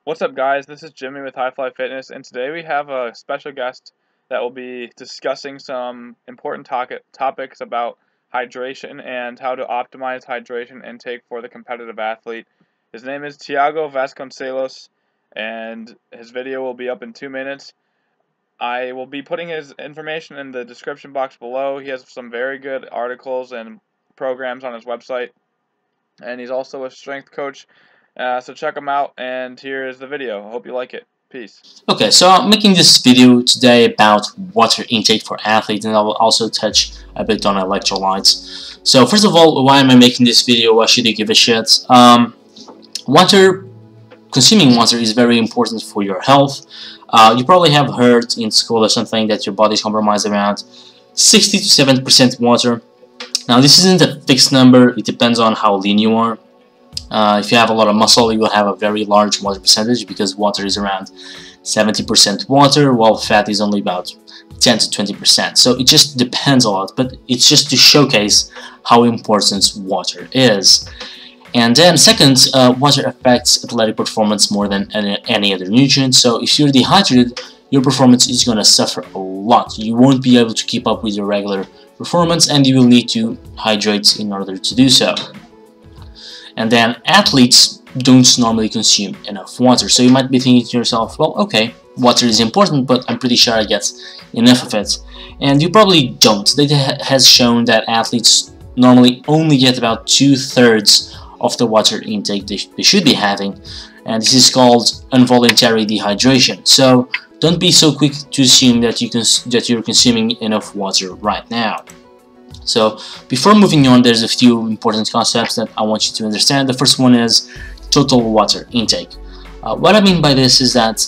What's up, guys? This is Jimmy with Hifly Fitness, and today we have a special guest that will be discussing some important topics about hydration and how to optimize hydration intake for the competitive athlete. His name is Tiago Vasconcelos, and his video will be up in 2 minutes. I will be putting his information in the description box below. He has some very good articles and programs on his website, and he's also a strength coach. So check them out, and here is the video. I hope you like it. Peace. Okay, so I'm making this video today about water intake for athletes, and I will also touch a bit on electrolytes. So first of all, why am I making this video? Why should you give a shit? Consuming water is very important for your health. You probably have heard in school or something that your body is compromised around 60 to 70% water. Now this isn't a fixed number, it depends on how lean you are. If you have a lot of muscle, you will have a very large water percentage because water is around 70% water, while fat is only about 10 to 20%. So it just depends a lot, but it's just to showcase how important water is. And then second, water affects athletic performance more than any other nutrient. So if you're dehydrated, your performance is going to suffer a lot. You won't be able to keep up with your regular performance, and you will need to hydrate in order to do so. And then athletes don't normally consume enough water. So you might be thinking to yourself, well, okay, water is important, but I'm pretty sure I get enough of it. And you probably don't. Data has shown that athletes normally only get about 2/3 of the water intake they should be having. And this is called involuntary dehydration. So don't be so quick to assume that you're consuming enough water right now. So before moving on, there's a few important concepts that I want you to understand. The first one is total water intake. What I mean by this is that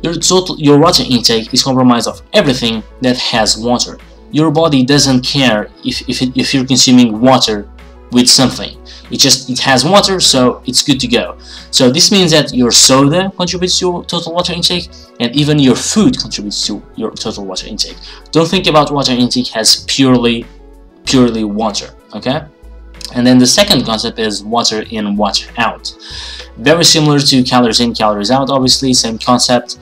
your water intake is comprised of everything that has water. Your body doesn't care if you're consuming water with something. It has water, so it's good to go. So this means that your soda contributes to your total water intake, and even your food contributes to your total water intake. Don't think about water intake as purely water, okay? And then the second concept is water in, water out. Very similar to calories in, calories out, obviously, same concept.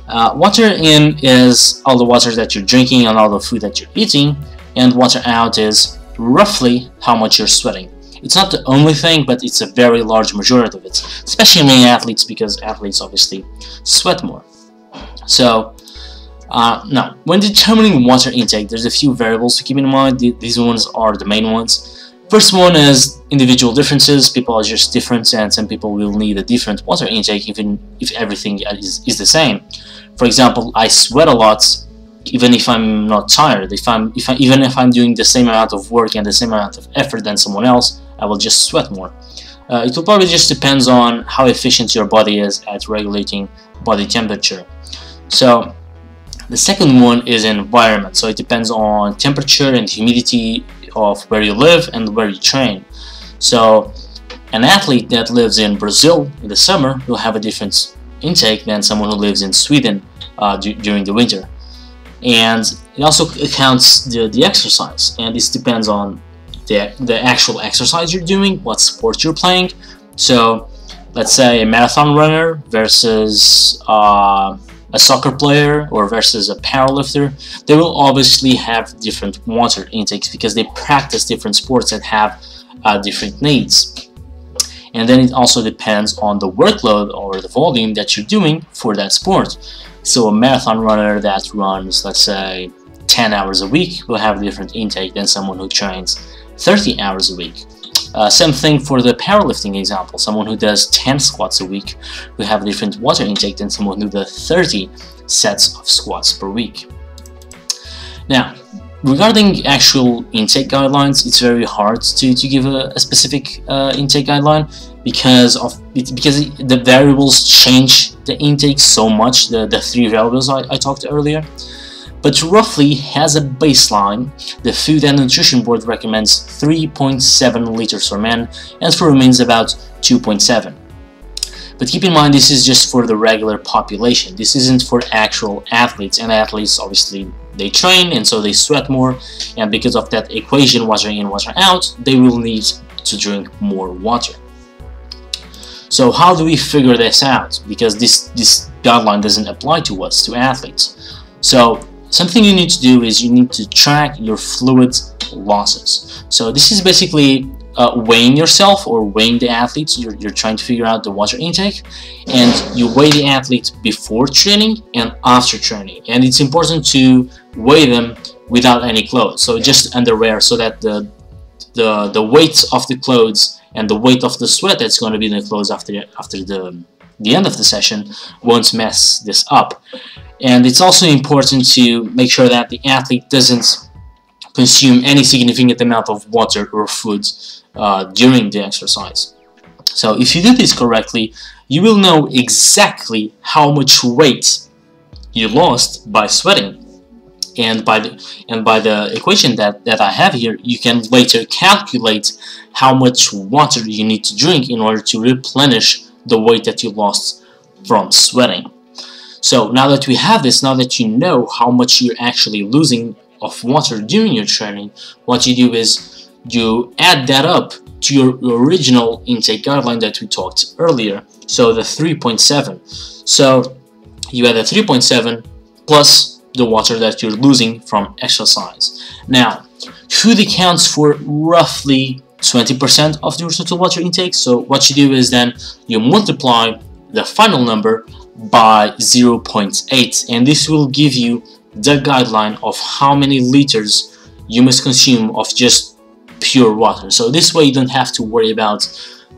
Water in is all the water that you're drinking and all the food that you're eating, and water out is roughly how much you're sweating. It's not the only thing, but it's a very large majority of it, especially in athletes, because athletes obviously sweat more. So now, when determining water intake, there's a few variables to keep in mind. These ones are the main ones. First one is individual differences. People are just different, and some people will need a different water intake even if everything is the same. For example, I sweat a lot even if I'm not tired. Even if I'm doing the same amount of work and the same amount of effort than someone else, I will just sweat more. It will probably just depends on how efficient your body is at regulating body temperature. So the second one is environment. So it depends on temperature and humidity of where you live and where you train. So an athlete that lives in Brazil in the summer will have a different intake than someone who lives in Sweden during the winter. And it also counts the exercise, and this depends on the actual exercise you're doing, what sport you're playing. So let's say a marathon runner versus a soccer player or versus a powerlifter, they will obviously have different water intakes because they practice different sports that have different needs. And then it also depends on the workload or the volume that you're doing for that sport. So a marathon runner that runs, let's say, 10 hours a week will have a different intake than someone who trains 30 hours a week. Same thing for the powerlifting example. Someone who does 10 squats a week will have a different water intake than someone who does 30 sets of squats per week. Now, regarding actual intake guidelines, it's very hard to give a specific intake guideline because the variables change the intake so much, the three variables I talked earlier. But roughly, as a baseline, the Food and Nutrition Board recommends 3.7 liters for men, and for women about 2.7. But keep in mind, this is just for the regular population. This isn't for actual athletes, and athletes obviously they train and so they sweat more, and because of that equation, water in, water out, they will need to drink more water. So how do we figure this out? Because this guideline doesn't apply to us, to athletes. So something you need to do is you need to track your fluid losses. So this is basically weighing yourself or weighing the athletes. You're trying to figure out the water intake, and you weigh the athlete before training and after training. And it's important to weigh them without any clothes, so just underwear, so that the weight of the clothes and the weight of the sweat that's going to be in the clothes after the end of the session won't mess this up. And it's also important to make sure that the athlete doesn't consume any significant amount of water or food during the exercise. So if you do this correctly, you will know exactly how much weight you lost by sweating. And by the equation that I have here, you can later calculate how much water you need to drink in order to replenish the weight that you lost from sweating. So now that we have this, now that you know how much you're actually losing of water during your training, what you do is you add that up to your original intake guideline that we talked earlier, so the 3.7. So you add the 3.7 plus the water that you're losing from exercise. Now, food accounts for roughly 20% of your total water intake, so what you do is then you multiply the final number by 0.8, and this will give you the guideline of how many liters you must consume of just pure water. So this way you don't have to worry about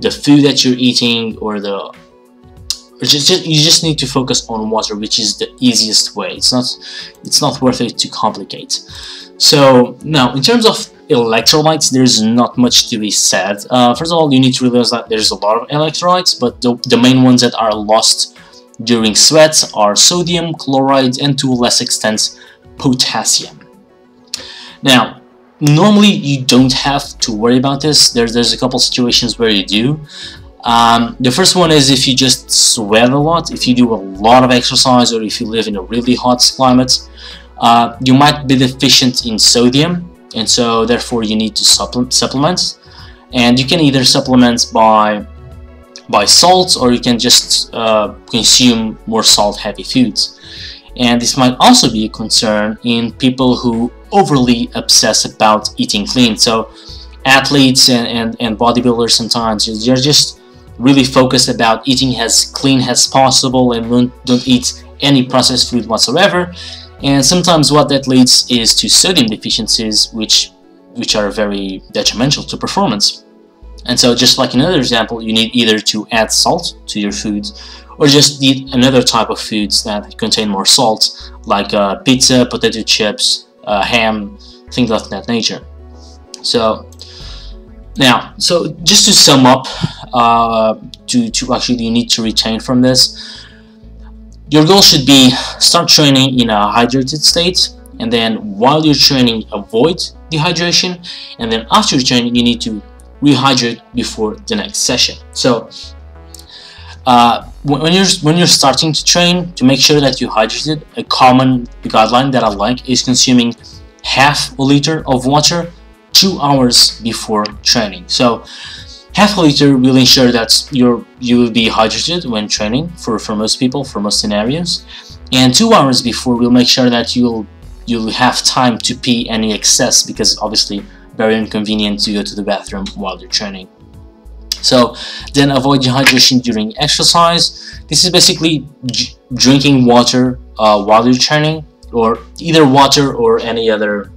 the food that you're eating, or you just need to focus on water, which is the easiest way. It's not worth it to complicate. So now, in terms of electrolytes, there's not much to be said. First of all, you need to realize that there's a lot of electrolytes, but the main ones that are lost during sweat are sodium, chloride, and to a less extent potassium. Now, normally you don't have to worry about this. There's a couple situations where you do. The first one is if you just sweat a lot, if you do a lot of exercise, or if you live in a really hot climate, you might be deficient in sodium, and so therefore you need to supplement. And you can either supplement by salt, or you can just consume more salt-heavy foods. And this might also be a concern in people who overly obsess about eating clean. So athletes and bodybuilders, sometimes they're just really focused about eating as clean as possible and don't eat any processed food whatsoever. And sometimes what that leads is to sodium deficiencies, which are very detrimental to performance. And so, just like another example, you need either to add salt to your food, or just eat another type of foods that contain more salt, like pizza, potato chips, ham, things of that nature. So now, just to sum up, to actually you need to retain from this, your goal should be start training in a hydrated state, and then while you're training, avoid dehydration, and then after training, you need to rehydrate before the next session. So when you're starting to train, to make sure that you hydrated, a common guideline that I like is consuming half a liter of water 2 hours before training. So half a liter will ensure that you will be hydrated when training for most people, for most scenarios, and 2 hours before will make sure that you'll have time to pee any excess, because obviously very inconvenient to go to the bathroom while you're training. So then avoid dehydration during exercise. This is basically drinking water while you're training, or either water or any other,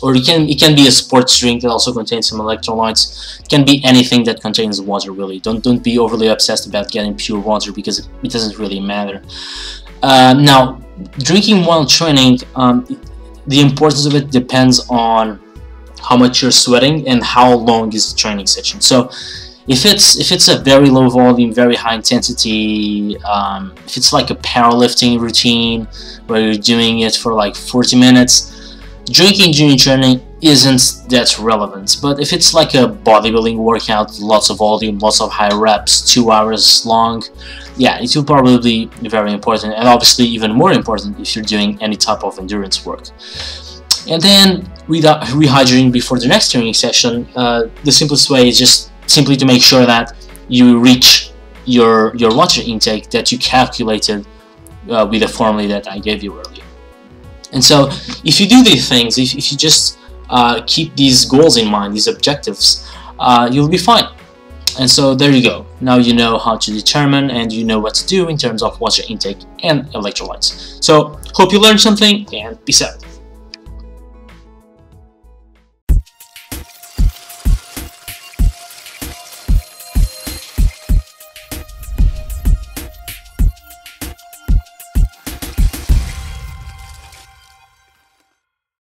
or it can be a sports drink that also contains some electrolytes. It can be anything that contains water, really. Don't be overly obsessed about getting pure water, because it doesn't really matter. Now, drinking while training, the importance of it depends on how much you're sweating and how long is the training session. So if it's a very low volume, very high intensity, if it's like a powerlifting routine where you're doing it for like 40 minutes, drinking during training isn't that relevant. But if it's like a bodybuilding workout, lots of volume, lots of high reps, 2 hours long, yeah, it will probably be very important, and obviously even more important if you're doing any type of endurance work. And then rehydrating before the next training session, the simplest way is just simply to make sure that you reach your water intake that you calculated with the formula that I gave you earlier. And so if you do these things, if you just keep these goals in mind, these objectives, you'll be fine. And so there you go. Now you know how to determine and you know what to do in terms of water intake and electrolytes. So hope you learned something, and peace out.